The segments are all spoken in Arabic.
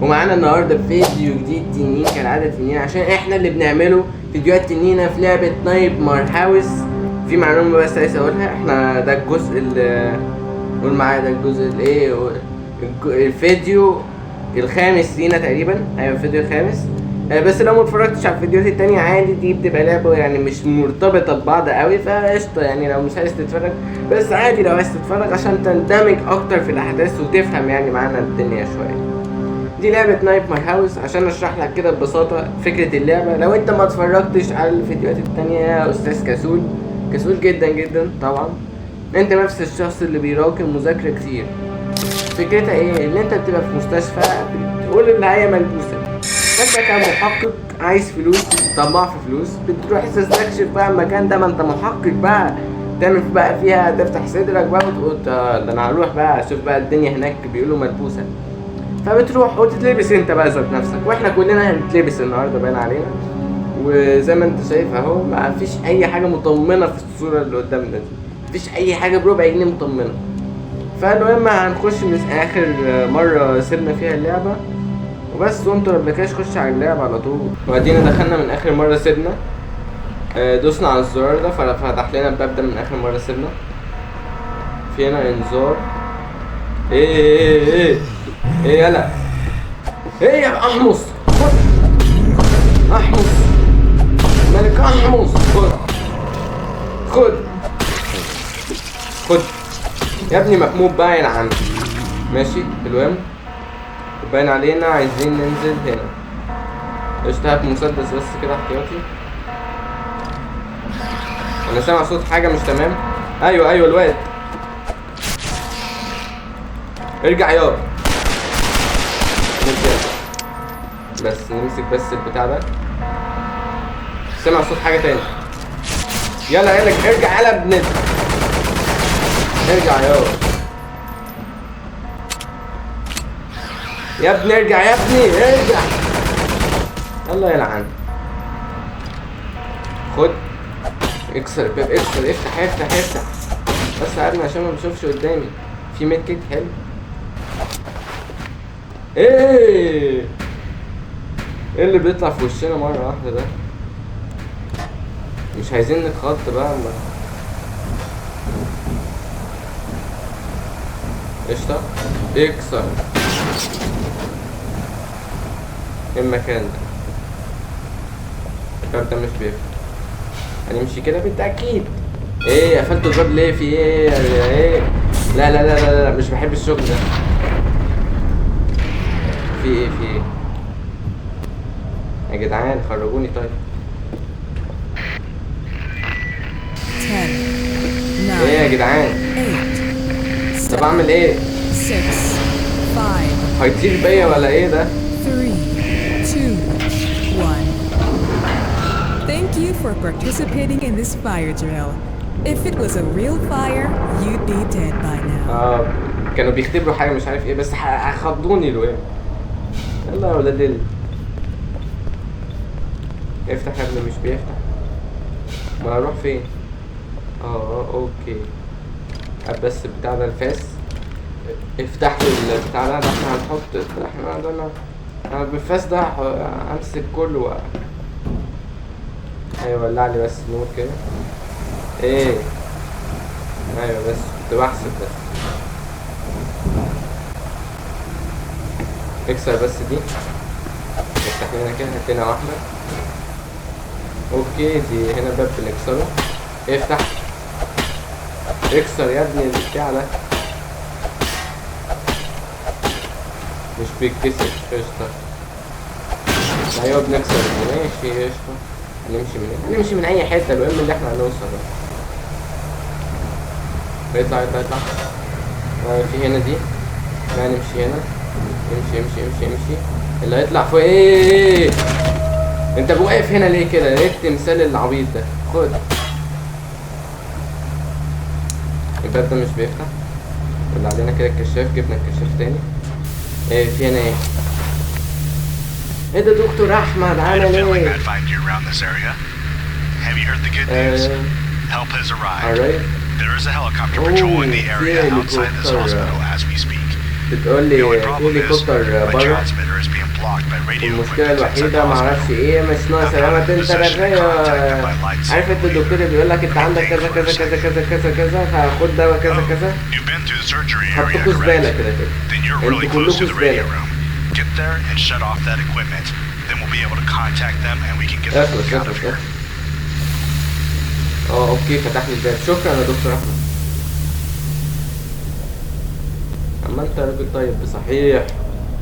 ومعانا النهارده فيديو جديد تنين كالعادة تنين، عشان احنا اللي بنعمله فيديوهات تنينة في لعبة نايتمار هاوس. في معلومة بس عايز اقولها، احنا ده الجزء اللي قول معايا، ده الجزء الايه، الفيديو الخامس لينا تقريبا. ايوه الفيديو الخامس. بس لو ما اتفرجتش على الفيديوهات التانية عادي، دي بتبقى لعبة يعني مش مرتبطة ببعض قوي، فقشطة يعني لو مش عايز تتفرج. بس عادي لو عايز تتفرج عشان تندمج اكتر في الاحداث وتفهم يعني معانا الدنيا شوية. دي لعبة نايتمار هاوس، عشان اشرح لك كده ببساطة فكرة اللعبة لو انت ما اتفرجتش على الفيديوهات التانية يا استاذ كسول. كسول جدا جدا طبعا. انت نفس الشخص اللي بيراكم مذاكرة كتير. فكرتها ايه؟ ان انت بتبقى في مستشفى بتقول النهاية ملبوسة، فانت كمحقق عايز فلوس، طماع في فلوس، بتروح تستكشف بقى المكان ده. ما انت محقق بقى، تعمل بقى فيها، تفتح صدرك بقى وتقول ده انا هروح بقى اشوف بقى الدنيا هناك بيقولوا ملبوسة. فبتروح وتتلبس انت بقى ذات نفسك، واحنا كلنا هنتلبس النهارده باين علينا. وزي ما انت شايف اهو، ما فيش اي حاجه مطمنه في الصوره اللي قدامنا دي، مفيش اي حاجه بربع جنيه مطمنه. فالمهم هنخش من اخر مره سيبنا فيها اللعبه وبس، وانتوا مبقاش خش على اللعبه على طول. وادينا دخلنا من اخر مره سيبنا، دوسنا على الزرار ده ففتح لنا الباب ده من اخر مره سيبنا. في هنا انذار. ايه يلا، ايه يا احمص، خد احمص، ملك احمص، خد يا ابني، مكموب باين عنك. ماشي المهم باين علينا عايزين ننزل هنا. اشتهت مسدس بس كده احتياطي. انا سامع صوت حاجه مش تمام. ايوه الواد، ارجع يابا. بس نمسك بس البتاع ده. سمع صوت حاجة تاني. يلا ارجع يلا ابن، ارجع يا ابني ارجع يا ابني ارجع. يلا يلعن. خد اكسر الباب، اكسر، افتح. بس قعدنا عشان ما بشوفش قدامي. في ميد كيك حلو. ايه اللي بيطلع في وشنا مرة واحدة ده؟ مش عايزين نتخط بقى. قشطة، اكسر. ايه المكان ده؟ الباب ده مش بيفتح. هنمشي كده بالتأكيد. ايه قفلت الباب ليه؟ في ايه؟ لا مش بحب الشغل ده. في ايه يا جدعان؟ خرجوني طيب. 10 9 ايه يا جدعان؟ 8 طب اعمل ايه؟ 6 5 هيطير بيا ولا ايه ده؟ 3 2 1. Thank you for participating in this fire drill. If it was a real fire, you'd be dead by now. كانوا بيختبروا حاجه مش عارف ايه، بس خضوني الواد. يلا يا ولاد افتح يا ابني. مش بيفتح. ما اروح فين؟ اوكي. بس البتاع ده الفاس. افتح لي البتاع ده. احنا هنحط، انا بالفاس ده امسك كله ايوه ولع لي بس نور كده. ايه ايوه بس كنت بحسب بس. اكسر بس دي. افتح لنا كده، هات لنا واحده. اوكي دي هنا باب بنكسره. افتح، اكسر يا ابني البتاع ده. مش بيتكسر. قشطة. ايوه بنكسر. ماشي قشطة. هنمشي من اي حتة، المهم اللي احنا هنوصل. يطلع. في هنا دي. لا نمشي هنا. امشي. اللي هيطلع فوق ايه؟ انت واقف هنا ليه كده؟ ليه التمثال العبيط ده؟ خد. الباب ده مش بيفتح. ولا علينا كده الكشاف، جبنا الكشاف تاني. ايه في هنا ايه ده دكتور احمد عامل ايه؟ Help has arrived. There is a helicopter patrolling the area outside this hospital as we speak. بتقول لي The only في problem is هليكوبتر my بره. transmitter is being blocked by radio المشكلة equipment inside the الوحيدة معرفش hospital. ايه، مش ناقص علامة انت رغاية. عارف انت الدكتور اللي بيقول لك انت عندك كذا كذا كذا كذا كذا كذا فخد دواء كذا كذا. You've been to the surgery area, حطكوا زبالة correct? كده كده. Then you're really انتوا close to كلكوا the radio زبالة. room. Get there and shut off that equipment. Then we'll be able to contact them and we can get them اخلص out of اخلص here. اخلص. اوكي فتح لي الباب، شكرا يا دكتور احمد. اما انت راجل طيب صحيح.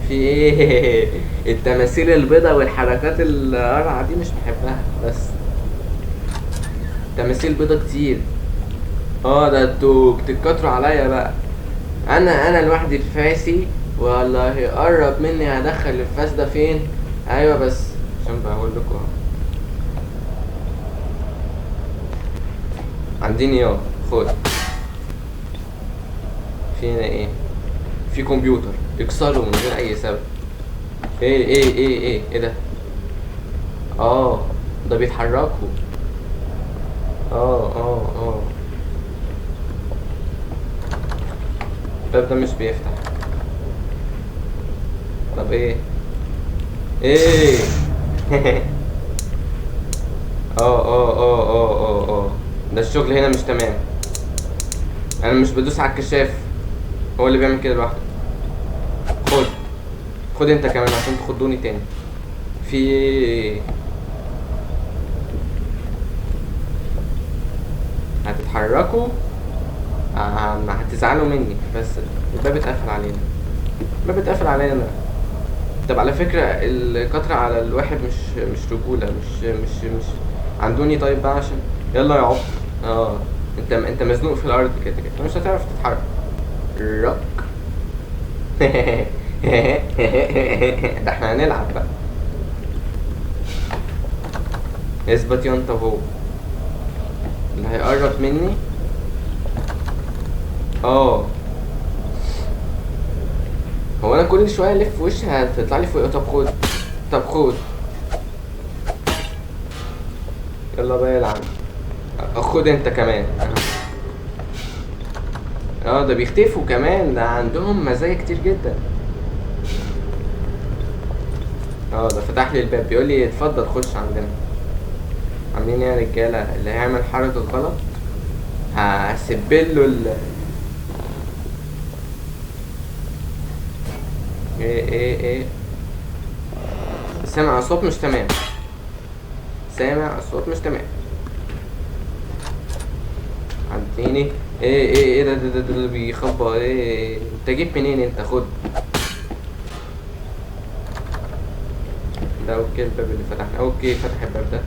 في ايه؟ التماثيل البيضاء والحركات القرعة دي مش بحبها بس. تماثيل بيضاء كتير. ده انتوا بتتكتروا عليا بقى. انا لوحدي في فاسي والله قرب مني هدخل الفاس ده فين. ايوه بس عشان بقول لكم عندي خد. في هنا ايه؟ في كمبيوتر اكسره من غير اي سبب. ايه ده؟ ده بيتحركوا. الباب ده مش بيفتح. طب ايه ده الشغل هنا مش تمام. انا مش بدوس على الكشاف، هو اللي بيعمل كده لوحده. خد انت كمان عشان تخضوني تاني. في هتتحركوا ما هتزعلوا مني بس الباب اتقفل علينا. طب على فكرة القطر على الواحد مش رجولة، مش عندوني. طيب بقى عشان يلا يا عبد. انت مزنوق في الارض كده مش هتعرف تتحرك. رك. ده احنا هنلعب بقى. اثبت يا انت وهو اللي هيقرب مني. هو انا كل شويه الف وشي هتطلع لي فوق. طب خد يلا بقى يلعب. خد انت كمان. ده بيختفوا كمان، ده عندهم مزايا كتير جدا. ده فتح لي الباب بيقول لي اتفضل خش عندنا. عاملين ايه يا رجاله؟ اللي هيعمل حركه غلط هسبله ايه سامع الصوت مش تمام. عديني. ايه ده اللي بيخبط. انت جيت منين انت؟ خد ده. اوكي الباب اللي فتحنا. فتح الباب ده.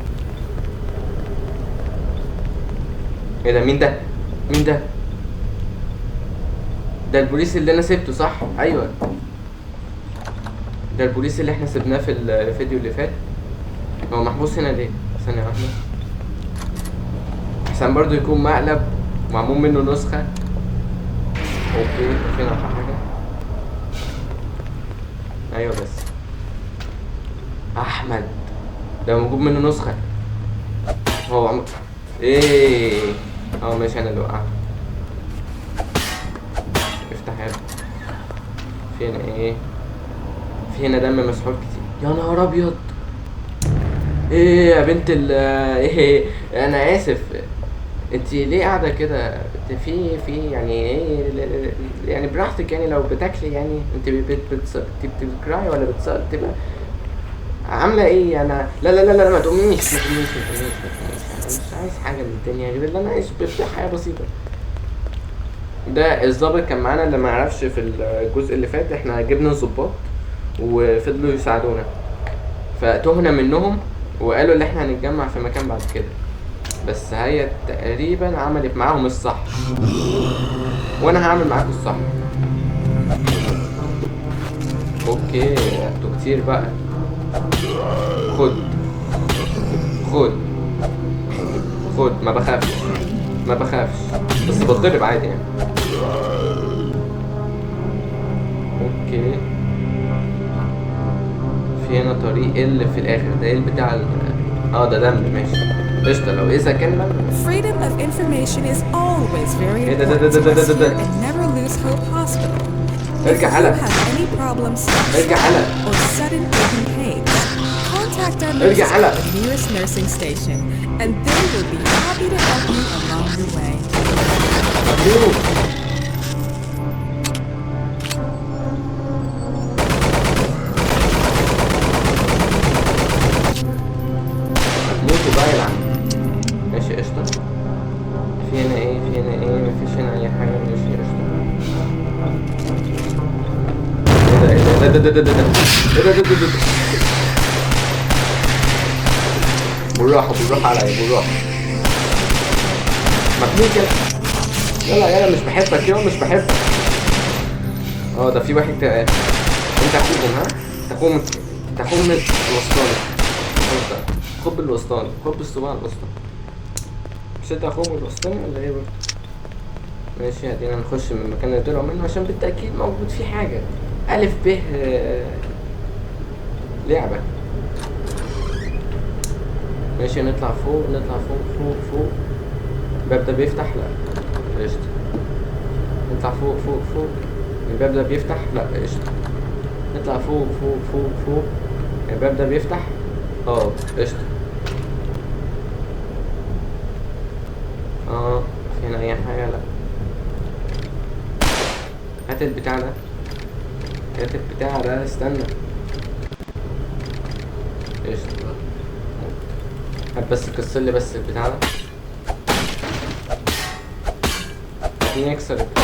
ايه ده؟ مين ده؟ ده البوليس اللي انا سبته صح؟ ايوه ده البوليس اللي احنا سبناه في الفيديو اللي فات. هو محبوس هنا ليه؟ ثانية واحدة احسن برضو يكون مقلب معمول منه نسخة. اوكي فين حاجة؟ ايوه بس احمد ده موجود منه نسخة. هو عم ماشي انا اللي وقعت. افتح يا فين في هنا دم مسحوق كتير. يا نهار ابيض. يا بنت انا اسف. انت ليه قاعده كده؟ في يعني يعني براحتك يعني لو بتاكلي يعني. انت بتكراي ولا بتبقى عامله ايه؟ انا لا ما تقوميش. مش عايز حاجه من الدنيا غير اللي انا عايش حياه بسيطه. ده الظابط كان معانا اللي ما يعرفش في الجزء اللي فات احنا جبنا الظباط وفضلوا يساعدونا فتهنا منهم وقالوا ان احنا هنتجمع في مكان بعد كده. بس هي تقريبا عملت معاهم الصح وانا هعمل معاكم الصح. اوكي انتوا كتير بقى. خد ما بخافش بس بتضرب عادي يعني. اوكي في هنا طريق اللي في الاخر ده ايه بتاع ده دم ماشي قشطه. لو اذا كان Freedom of information is always very important to us here at Never Lose Hope Hospital. ارجع If you على have any problems, ارجع على or sudden aching pain, contact our ارجع nurses على at the nearest nursing station, and they will be happy to help you along your way. مبروك. هتموتوا بقى يا عم. ماشي قشطة. في هنا ايه؟ في هنا ايه؟ مفيش هنا اي حاجة. ماشي قشطة. ايه ده ايه ده ده بالراحة بالراحة عليا بالراحة. مجنون كده. يلا يلا مش بحبك يلا مش بحبك. ده في واحد انت اخوهم ها؟ انت اخوهم الوسطاني. خد بالوسطاني خد بالصباع الوسطاني. مش انت اخوهم الوسطاني ولا ايه برضه؟ ماشي هدينا نخش من المكان اللي طلعوا منه عشان بالتأكيد موجود فيه حاجة. ألف ب لعبة. ماشي نطلع فوق نطلع فوق. الباب ده بيفتح؟ لا قشطة. نطلع فوق. الباب ده بيفتح؟ لا قشطة. نطلع فوق. الباب ده بيفتح؟ قشطة. في هنا أي حاجة؟ لا. هات البتاع ده استنى. قشطة. هات بس كسرلي بس البتاع ده. نكسر البتاع.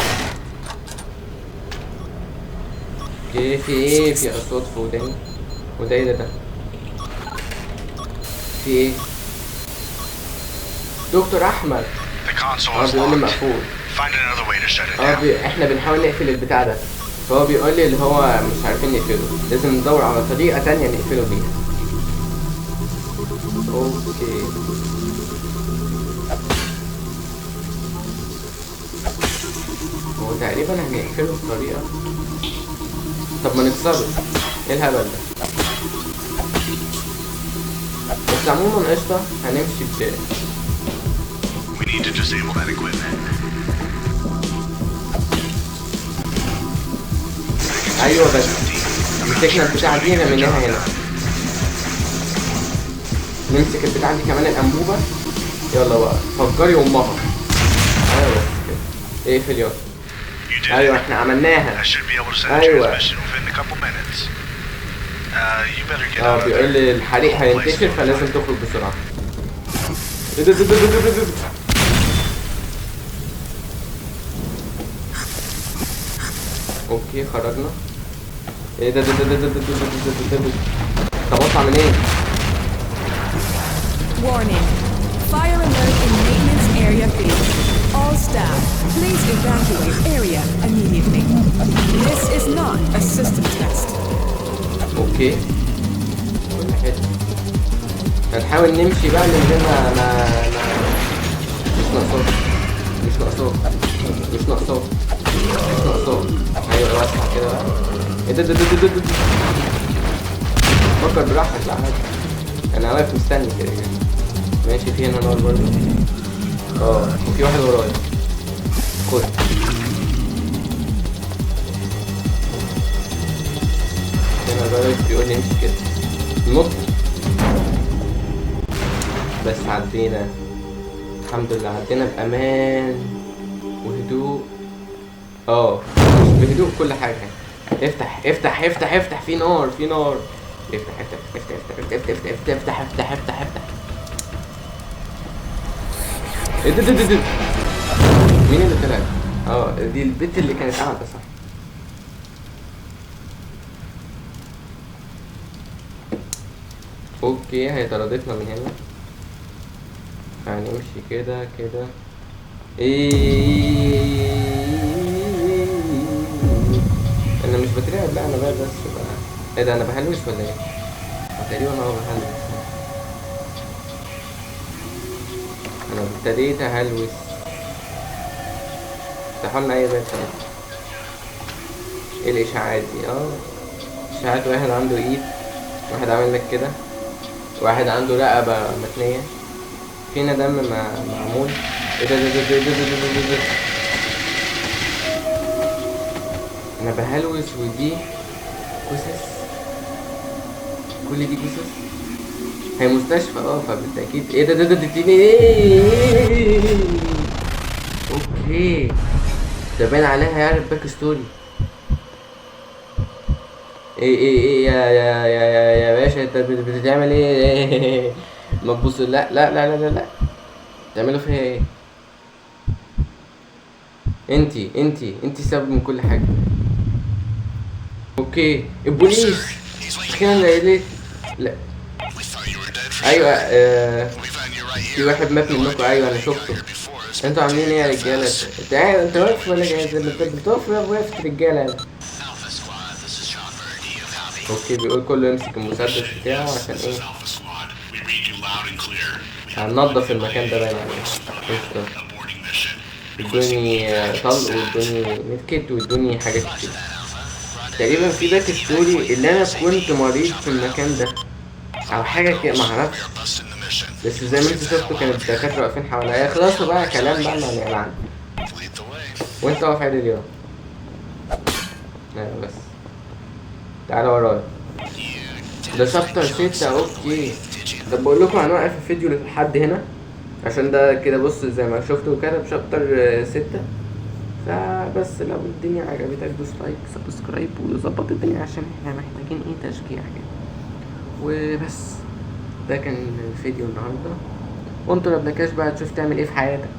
اوكي في ايه؟ في اصوات في وداني. وده ايه ده؟ في ايه؟ دكتور احمد. بيقول لي مقفول. احنا بنحاول نقفل البتاع ده، فهو بيقول لي اللي هو مش عارفين نقفله، لازم ندور على طريقة تانية نقفله بيها. اوكي هو تقريبا هنقفله بطريقة. طب ما نكسره. ايه الهبل ده؟ بس عموما قشطة هنمشي ب We need to disable that equipment. ايوه بس مسكنا البتاعة دي رميناها هنا. نمسك البتاعة دي كمان الأنبوبة. يلا بقى فجري أمها. ايوه بس كده. اقفل يلا. ايوه احنا عملناها. ايوه بيقول لي الحريق هينتشر فلازم تخرج بسرعة. اوكي خرجنا. ايه ده طب اطلع منين؟ Warning. Fire alert in maintenance area B. All staff, please evacuate area immediately. This is not a system test. اوكي كل حته. هنحاول نمشي بقى من غير ما مش ناقصاك. ايوه واسع كده بقى. ايه ده فكر براحتك. لا عادي انا واقف مستني كده. ماشي في هنا نار برضه. وفي واحد ورايا. خد هنا الراجل بيقول لي امشي كده نط. بس عدينا الحمد لله. عدينا بأمان وهدوء. بهدوء كل حاجة. افتح في نار افتح. ايه ده مين اللي طلع؟ دي البت اللي كانت قاعدة صح. اوكي هي طردتنا من هنا. هنمشي كده انا مش بترعب بقى انا بقى بس بقى. ايه ده انا بهلوس ولا ايه؟ تقريبا بهلوس. انا ابتديت اهلوس. افتحوا لنا اي باب تاني. ايه الاشاعات دي؟ اشاعات واحد عنده ايد، واحد عامل لك كده، واحد عنده رقبة متنية، فينا دم معمول. ايه ده انا بهلوس ودي جثث، كل دي جثث. هي مستشفى فبالتأكيد ايه ده اديني ايه. اوكي ده باين عليها يعرف باك ستوري. ايه يا باشا انت بتعمل ايه؟ ما تبص، لا لا لا لا لا تعملوا فيها ايه؟ انتي سبب من كل حاجة. اوكي البوليس اخيرا لقيت. لا ايوه في واحد مات منكم. ايوه انا شفته. انتوا عاملين ايه يا رجاله؟ انت واقف ولا جاهز؟ بتقف وقفت رجاله. اوكي بيقول كله يمسك المسدس بتاعه عشان ايه؟ هننضف المكان ده باين عليه. ادوني طلق وادوني ميدكيت وادوني حاجات كتير. تقريبا في باك ستوري اللي انا كنت مريض في المكان ده او حاجه كده معرفش، بس زي ما انتوا شفتوا كانت الدكاتره واقفين حواليا. خلاص بقى كلام بقى ما نعلم. وانت واقف عادي اليوم. ايوه بس تعالى ورايا. ده شابتر 6. اوكي ده بقول لكم هنوقف الفيديو لحد هنا عشان ده كده. بص زي ما شفتوا كده بشابتر 6. فبس لو الدنيا عجبتك دوس لايك سبسكرايب وظبط الدنيا عشان احنا محتاجين ايه تشجيع كده. وبس ده كان الفيديو النهارده. وانتوا لو بنكاش بقى تشوف تعمل ايه في حياتك.